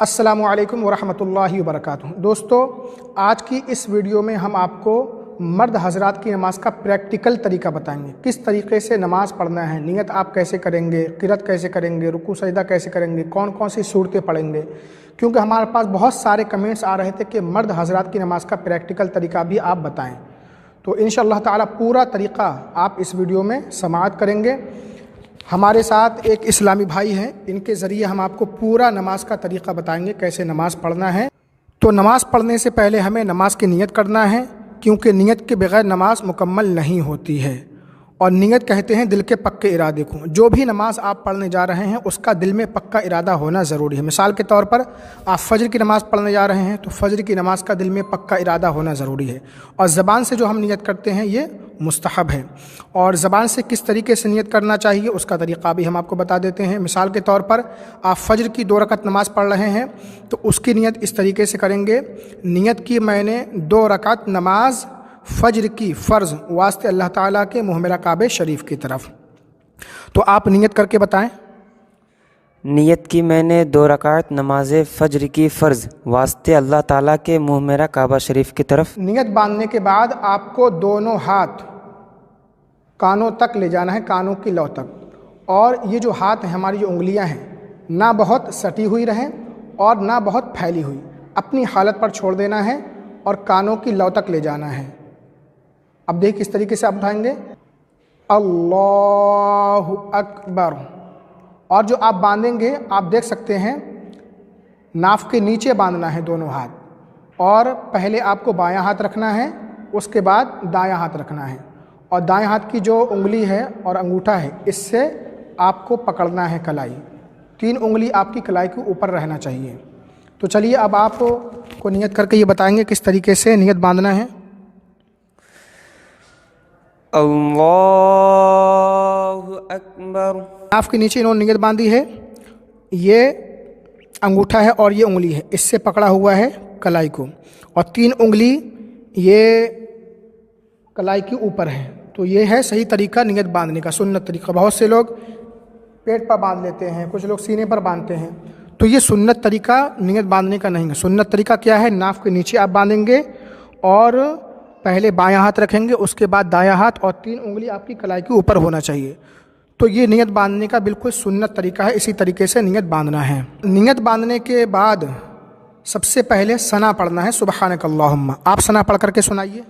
السلام علیکم ورحمۃ اللہ وبرکاتہ۔ دوستو، آج کی اس ویڈیو میں ہم آپ کو مرد حضرات کی نماز کا پریکٹیکل طریقہ بتائیں گے۔ کس طریقے سے نماز پڑھنا ہے، نیت آپ کیسے کریں گے، قرات کیسے کریں گے، رکوع سجدہ کیسے کریں گے، کون کون سی صورتیں پڑھیں گے، کیونکہ ہمارے پاس بہت سارے کمنٹس آ رہے تھے کہ مرد حضرات کی نماز کا پریکٹیکل طریقہ بھی آپ بتائیں۔ تو انشاءاللہ تعالی پورا طریقہ آپ اس ویڈیو میں سماعت کریں گے۔ ہمارے ساتھ ایک اسلامی بھائی ہیں، ان کے ذریعے ہم آپ کو پورا نماز کا طریقہ بتائیں گے کیسے نماز پڑھنا ہے۔ تو نماز پڑھنے سے پہلے ہمیں نماز کی نیت کرنا ہے، کیونکہ نیت کے بغیر نماز مکمل نہیں ہوتی ہے، اور نیت کہتے ہیں دل کے پکے ارادے کو۔ جو بھی نماز آپ پڑھنے جا رہے ہیں اس کا دل میں پکا ارادہ ہونا ضروری ہے۔ مثال کے طور پر آپ فجر کی نماز پڑھنے جا رہے ہیں تو فجر کی نماز کا دل میں پکا ارادہ ہونا ضروری ہے، اور زبان سے جو ہم نیت کرتے ہیں یہ مستحب ہے۔ اور زبان سے کس طریقے سے نیت کرنا چاہیے اس کا طریقہ بھی ہم آپ کو بتا دیتے ہیں۔ مثال کے طور پر آپ فجر کی 2 رکعت نماز پڑھ رہے ہیں تو اس کی نیت اس طریقے سے کریں گے، نیت کی میں نے 2 رکعت نماز فجر کی فرض واسطے اللہ تعالیٰ کے محمرہ کعبہ شریف کی طرف۔ تو آپ نیت کر کے بتائیں۔ نیت کی میں نے 2 رکعت نماز فجر کی فرض واسطے اللہ تعالیٰ کے محمرہ کعبہ شریف کی طرف۔ نیت باندھنے کے بعد آپ کو دونوں ہاتھ کانوں تک لے جانا ہے، کانوں کی لو تک، اور یہ جو ہاتھ ہیں، ہماری جو انگلیاں ہیں، نہ بہت سٹی ہوئی رہیں اور نہ بہت پھیلی ہوئی، اپنی حالت پر چھوڑ دینا ہے اور کانوں کی لو تک لے جانا ہے۔ اب دیکھ کس طریقے سے آپ اٹھائیں گے، اللہ اکبر، اور جو آپ باندھیں گے آپ دیکھ سکتے ہیں ناف کے نیچے باندھنا ہے دونوں ہاتھ، اور پہلے آپ کو بایاں ہاتھ رکھنا ہے، اس کے بعد دایاں ہاتھ رکھنا ہے، اور دائیں ہاتھ کی جو انگلی ہے اور انگوٹھا ہے اس سے آپ کو پکڑنا ہے کلائی، 3 انگلی آپ کی کلائی کے اوپر رہنا چاہیے۔ تو چلیے اب آپ کو نیت کر کے یہ بتائیں گے کس طریقے سے نیت باندھنا ہے۔ اللہ اکبر۔ ناف کے نیچے انہوں نے نیت باندھی ہے، یہ انگوٹھا ہے اور یہ انگلی ہے، اس سے پکڑا ہوا ہے کلائی کو، اور 3 انگلی یہ کلائی کے اوپر ہے۔ تو یہ ہے صحیح طریقہ نیت باندھنے کا، سنت طریقہ۔ بہت سے لوگ پیٹ پر باندھ لیتے ہیں، کچھ لوگ سینے پر باندھتے ہیں، تو یہ سنت طریقہ نیت باندھنے کا نہیں ہے۔ سنت طریقہ کیا ہے، ناف کے نیچے آپ باندھیں گے اور پہلے بایاں ہاتھ رکھیں گے، اس کے بعد دایاں ہاتھ، اور 3 انگلی آپ کی کلائی کے اوپر ہونا چاہیے۔ تو یہ نیت باندھنے کا بالکل سنت طریقہ ہے، اسی طریقے سے نیت باندھنا ہے۔ نیت باندھنے کے بعد سب سے پہلے ثنا پڑھنا ہے، سبحانک اللہم۔ آپ ثنا پڑھ کر کے سنائیے۔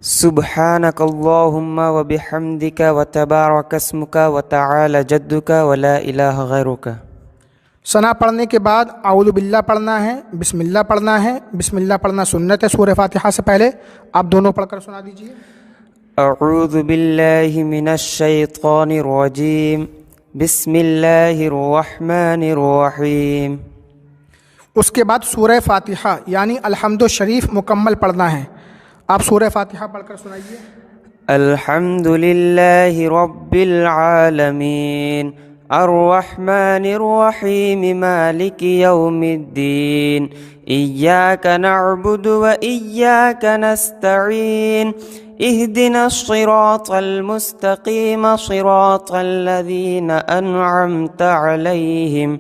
سبحانک اللہم وبحمدک وتبارک اسمک وتعالی جدک ولا الہ غیرک۔ ثنا پڑھنے کے بعد اعوذ باللہ پڑھنا ہے، بسم اللہ پڑھنا ہے۔ بسم اللہ پڑھنا سنت ہے سورہ فاتحہ سے پہلے، آپ دونوں پڑھ کر سنا دیجیے۔ اعوذ باللہ من الشیطان الرجیم، بسم اللہ الرحمن الرحیم۔ اس کے بعد سورہ فاتحہ یعنی الحمد شریف مکمل پڑھنا ہے، آپ سورہ فاتحہ پڑھ کر سنائیے۔ الحمد للہ رب العالمین الرحمن الرحیم مالک یوم الدین ایاک نعبد و ایاک نستعین اہدنا الصراط المستقیم صراط الذین انعمت علیہم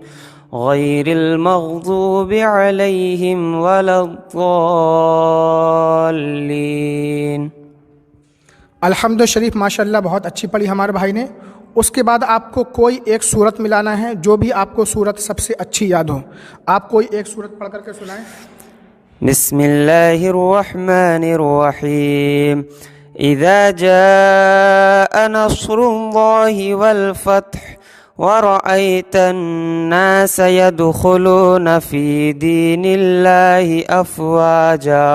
غیر المغضوب علیہم ولا الضالین۔ الحمد شریف ماشاءاللہ بہت اچھی پڑھی ہمارے بھائی نے۔ اس کے بعد آپ کو کوئی ایک سورت ملانا ہے، جو بھی آپ کو سورت سب سے اچھی یاد ہو، آپ کوئی ایک سورت پڑھ کر کے سنائیں۔ بسم اللہ الرحمن الرحیم، اذا جاء نصر اللہ والفتح ورأيت الناس يدخلون في دين الله أفواجا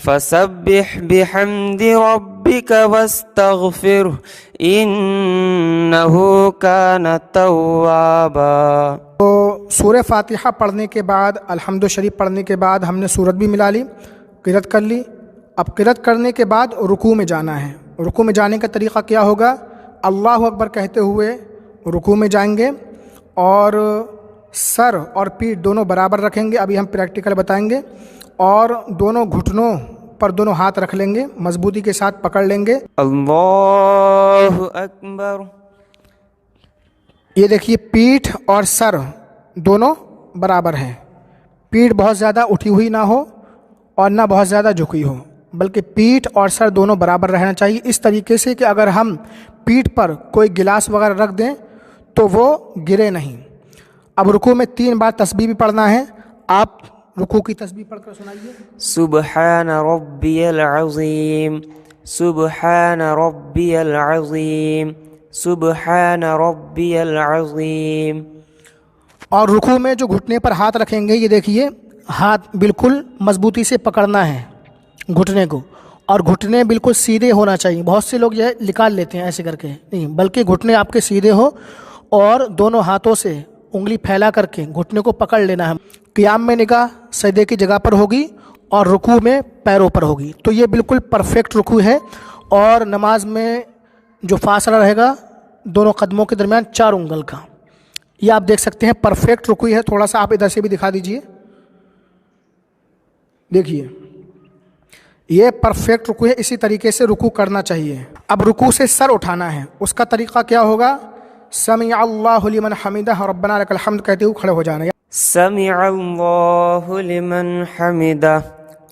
فسبح بحمد ربك واستغفره إنه كان توابا۔ تو سورہ فاتحہ پڑھنے کے بعد الحمد شریف پڑھنے کے بعد ہم نے سورت بھی ملا لی، قرات کر لی۔ اب قرات کرنے کے بعد رکوع میں جانا ہے۔ رکوع میں جانے کا طریقہ کیا ہوگا، اللہ اکبر کہتے ہوئے رکوع میں جائیں گے، اور سر اور پیٹھ دونوں برابر رکھیں گے، ابھی ہم پریکٹیکل بتائیں گے، اور دونوں گھٹنوں پر دونوں ہاتھ رکھ لیں گے، مضبوطی کے ساتھ پکڑ لیں گے۔ اللہ اکبر۔ یہ دیکھیے پیٹھ اور سر دونوں برابر ہیں، پیٹھ بہت زیادہ اٹھی ہوئی نہ ہو اور نہ بہت زیادہ جھکی ہو، بلکہ پیٹھ اور سر دونوں برابر رہنا چاہیے، اس طریقے سے کہ اگر ہم پیٹھ پر کوئی گلاس وغیرہ رکھ دیں تو وہ گرے نہیں۔ اب رکوع میں 3 بار تسبیح بھی پڑھنا ہے، آپ رکوع کی تسبیح پڑھ کر سنائیے۔ سبحان ربی العظیم، سبحان ربی العظیم، سبحان ربی العظیم۔ اور رکوع میں جو گھٹنے پر ہاتھ رکھیں گے، یہ دیکھیے ہاتھ بالکل مضبوطی سے پکڑنا ہے گھٹنے کو، اور گھٹنے بالکل سیدھے ہونا چاہیے۔ بہت سے لوگ یہ نکال لیتے ہیں ایسے کر کے، نہیں، بلکہ گھٹنے آپ کے سیدھے ہو اور دونوں ہاتھوں سے انگلی پھیلا کر کے گھٹنے کو پکڑ لینا ہے۔ قیام میں نگاہ سجدے کی جگہ پر ہوگی اور رکوع میں پیروں پر ہوگی، تو یہ بالکل پرفیکٹ رکوع ہے۔ اور نماز میں جو فاصلہ رہے گا دونوں قدموں کے درمیان 4 انگل کا، یہ آپ دیکھ سکتے ہیں پرفیکٹ رکوع ہے۔ تھوڑا سا آپ ادھر سے بھی دکھا دیجئے، دیکھیے یہ پرفیکٹ رکوع ہے، اسی طریقے سے رکوع کرنا چاہیے۔ اب رکوع سے سر اٹھانا ہے، اس کا طریقہ کیا ہوگا؟ سمع اللہ لمن حمدہ ربنا لک الحمد کہتے ہوئے کھڑے ہو جانا۔ سمع اللہ لمن حمدہ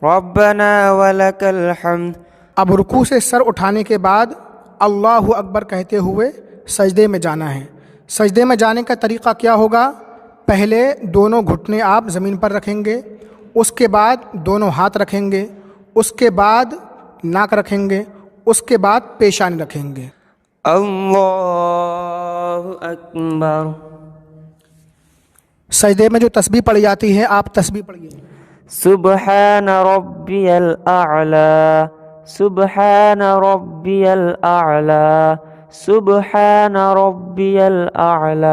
ربنا ولک الحمد۔ اب رکوع سے سر اٹھانے کے بعد اللہ اکبر کہتے ہوئے سجدے میں جانا ہے۔ سجدے میں جانے کا طریقہ کیا ہوگا؟ پہلے دونوں گھٹنے آپ زمین پر رکھیں گے، اس کے بعد دونوں ہاتھ رکھیں گے، اس کے بعد ناک رکھیں گے، اس کے بعد پیشانی رکھیں گے۔ اللہ اکبر۔ سجدے میں جو تسبیح پڑھی جاتی ہے آپ تسبیح پڑھیے۔ سبحان ربی الاعلی، سبحان ربی الاعلی، سبحان ربی الاعلی۔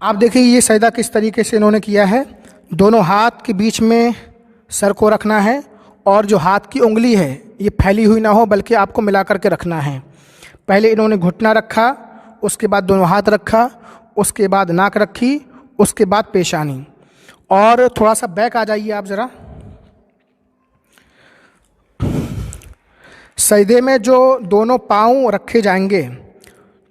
آپ دیکھیں یہ سجدہ کس طریقے سے انہوں نے کیا ہے، دونوں ہاتھ کے بیچ میں سر کو رکھنا ہے، اور جو ہاتھ کی انگلی ہے یہ پھیلی ہوئی نہ ہو بلکہ آپ کو ملا کر کے رکھنا ہے۔ پہلے انہوں نے گھٹنا رکھا، اس کے بعد دونوں ہاتھ رکھا، اس کے بعد ناک رکھی، اس کے بعد پیشانی۔ اور تھوڑا سا بیک آ جائیے آپ ذرا۔ سجدے میں جو دونوں پاؤں رکھے جائیں گے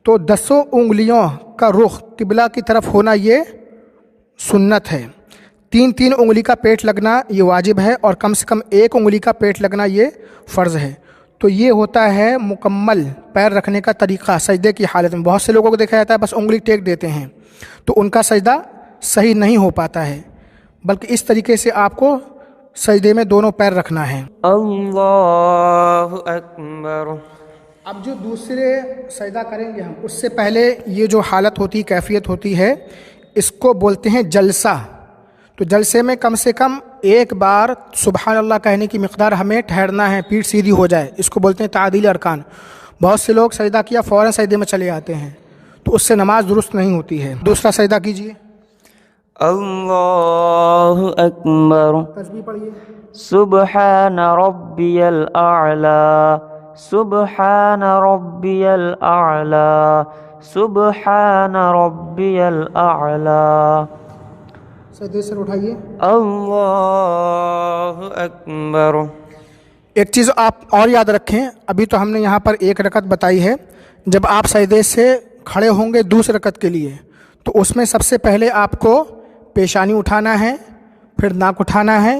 تو 10 انگلیوں کا رخ قبلہ کی طرف ہونا یہ سنت ہے۔ 3 انگلی کا پیٹ لگنا یہ واجب ہے، اور کم سے کم 1 انگلی کا پیٹ لگنا یہ فرض ہے۔ تو یہ ہوتا ہے مکمل پیر رکھنے کا طریقہ سجدے کی حالت میں۔ بہت سے لوگوں کو دیکھا جاتا ہے بس انگلی ٹیک دیتے ہیں، تو ان کا سجدہ صحیح نہیں ہو پاتا ہے، بلکہ اس طریقے سے آپ کو سجدے میں دونوں پیر رکھنا ہے۔ اللہ اکبر۔ اب جو دوسرے سجدہ کریں گے ہم، اس سے پہلے یہ جو حالت ہوتی کیفیت ہوتی ہے، اس کو بولتے ہیں جلسہ۔ تو جلسے میں کم سے کم 1 بار سبحان اللہ کہنے کی مقدار ہمیں ٹھہرنا ہے، پیٹھ سیدھی ہو جائے، اس کو بولتے ہیں تعدیل ارکان۔ بہت سے لوگ سجدہ کیا فوراً سجدے میں چلے آتے ہیں، تو اس سے نماز درست نہیں ہوتی ہے۔ دوسرا سجدہ کیجئے۔ اللہ اکبر۔ تسبیح پڑھیے۔ سبحان ربی الاعلی، سبحان ربی الاعلی، سبحان ربی الاعلی۔ سجدے سے اٹھائیے۔ اللہ اکبر۔ ایک چیز آپ اور یاد رکھیں، ابھی تو ہم نے یہاں پر 1 رکعت بتائی ہے، جب آپ سجدے سے کھڑے ہوں گے دوسری رکعت کے لیے تو اس میں سب سے پہلے آپ کو پیشانی اٹھانا ہے، پھر ناک اٹھانا ہے،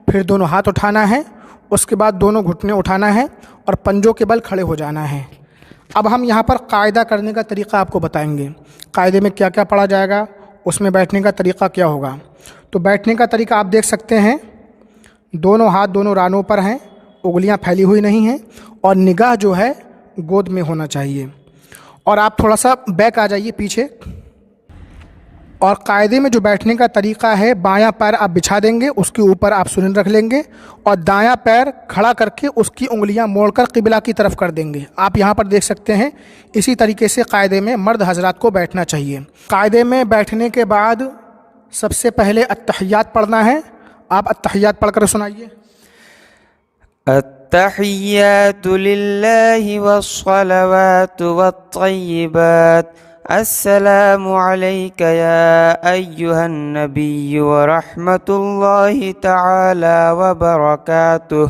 پھر دونوں ہاتھ اٹھانا ہے، اس کے بعد دونوں گھٹنے اٹھانا ہے اور پنجوں کے بل کھڑے ہو جانا ہے۔ اب ہم یہاں پر قاعدہ کرنے کا طریقہ آپ کو بتائیں گے، قاعدے میں کیا کیا پڑھا جائے گا، اس میں بیٹھنے کا طریقہ کیا ہوگا۔ تو بیٹھنے کا طریقہ آپ دیکھ سکتے ہیں، دونوں ہاتھ دونوں رانوں پر ہیں، انگلیاں پھیلی ہوئی نہیں ہیں، اور نگاہ جو ہے گود میں ہونا چاہیے۔ اور آپ تھوڑا سا بیک آ جائیے پیچھے۔ اور قاعدے میں جو بیٹھنے کا طریقہ ہے، بایاں پیر آپ بچھا دیں گے، اس کے اوپر آپ سنن رکھ لیں گے، اور دایاں پیر کھڑا کر کے اس کی انگلیاں موڑ کر قبلہ کی طرف کر دیں گے۔ آپ یہاں پر دیکھ سکتے ہیں، اسی طریقے سے قاعدے میں مرد حضرات کو بیٹھنا چاہیے۔ قاعدے میں بیٹھنے کے بعد سب سے پہلے التحیات پڑھنا ہے، آپ التحیات پڑھ کر سنائیے۔ التحیات للہ والصلوات والطیبات، السلام علیک یا ایہا النبی ورحمۃ اللہ تعالی وبرکاتہ،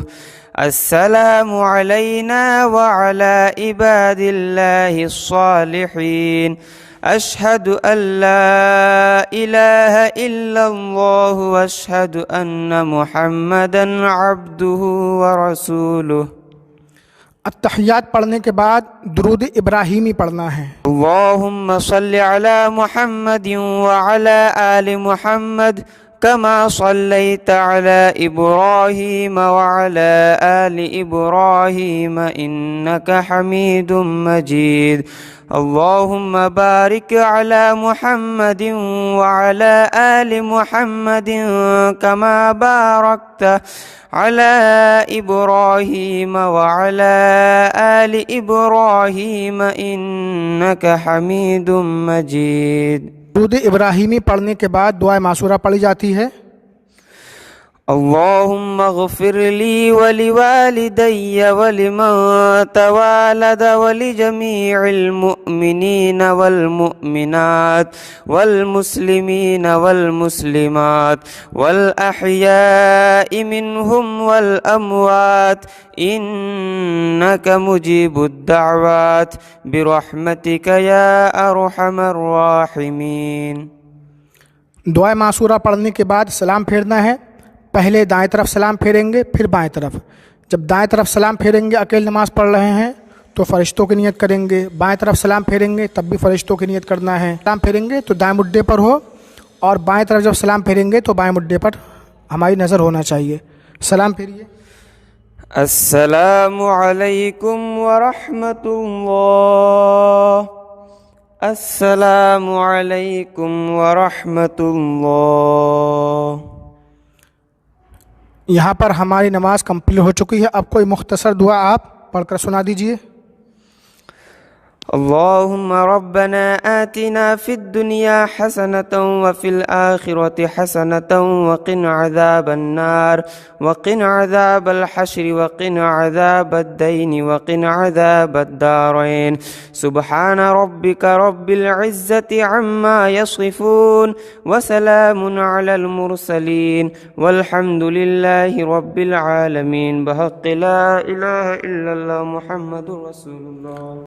السلام علینا وعلی عباد اللہ الصالحین، أشهد أن لا إله إلا الله وأشهد أن محمدا عبده ورسوله. التحیات پڑھنے کے بعد درود ابراہیمی پڑھنا ہے. اللهم صل على محمد وعلى آل محمد كما صليت على إبراهيم وعلى آل إبراهيم إنك حميد مجيد. اللهم بارك على محمد وعلى آل محمد كما باركت على إبراهيم وعلى آل إبراهيم إنك حميد مجيد. درود ابراہیمی پڑھنے کے بعد دعائے معصورہ پڑھی جاتی ہے. اللهم اغفر لي ولوالدي ولمن توالد ولجميع المؤمنين والمؤمنات والمسلمين والمسلمات والأحياء منهم والأموات إنك مجيب الدعوات برحمتك يا أرحم الراحمين. دعائے معصورہ پڑھنے کے بعد سلام پھیرنا ہے. پہلے دائیں طرف سلام پھیریں گے، پھر بائیں طرف. جب دائیں طرف سلام پھیریں گے اکیلے نماز پڑھ رہے ہیں تو فرشتوں کی نیت کریں گے. بائیں طرف سلام پھیریں گے تب بھی فرشتوں کی نیت کرنا ہے. سلام پھیریں گے تو دائیں مڈے پر ہو، اور بائیں طرف جب سلام پھیریں گے تو بائیں مڈے پر ہماری نظر ہونا چاہیے. سلام پھیریے. السلام علیکم ورحمۃ اللہ. السلام علیکم ورحمۃ اللہ. یہاں پر ہماری نماز کمپلیٹ ہو چکی ہے. اب کوئی مختصر دعا آپ پڑھ کر سنا دیجئے. اللهم ربنا آتنا في الدنيا حسنة وفي الآخرة حسنة وقنا عذاب النار وقنا عذاب الحشر وقنا عذاب الدين وقنا عذاب الدارين. سبحان ربك رب العزة عما يصفون وسلام على المرسلين والحمد لله رب العالمين. بحق لا إله إلا الله محمد رسول الله.